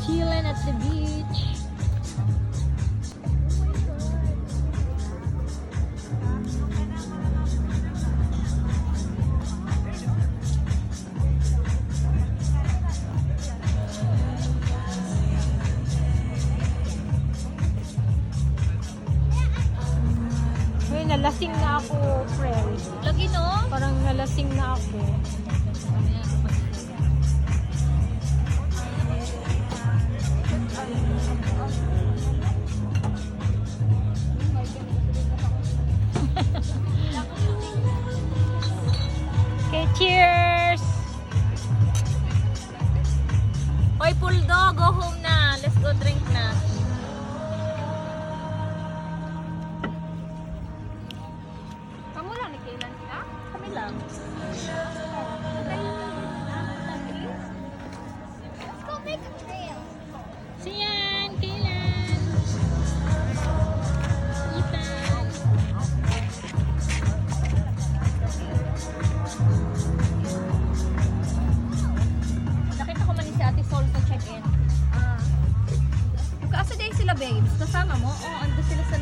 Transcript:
chilling at the beach. Uy, nalasing na ako, friend. Lagi no? Parang nalasing na ako. Okay, cheers! Oy, Puldo, go home na. Let's go drink na. Kamu lang, ni kailan ka? Kami lang. Let's go make a trail. Siyan, kailan? Ethan. Nakita ko man ni si Ate Sol sa check-in. Kaasa day sila, babes? Kasama mo? Oo, ando sila sa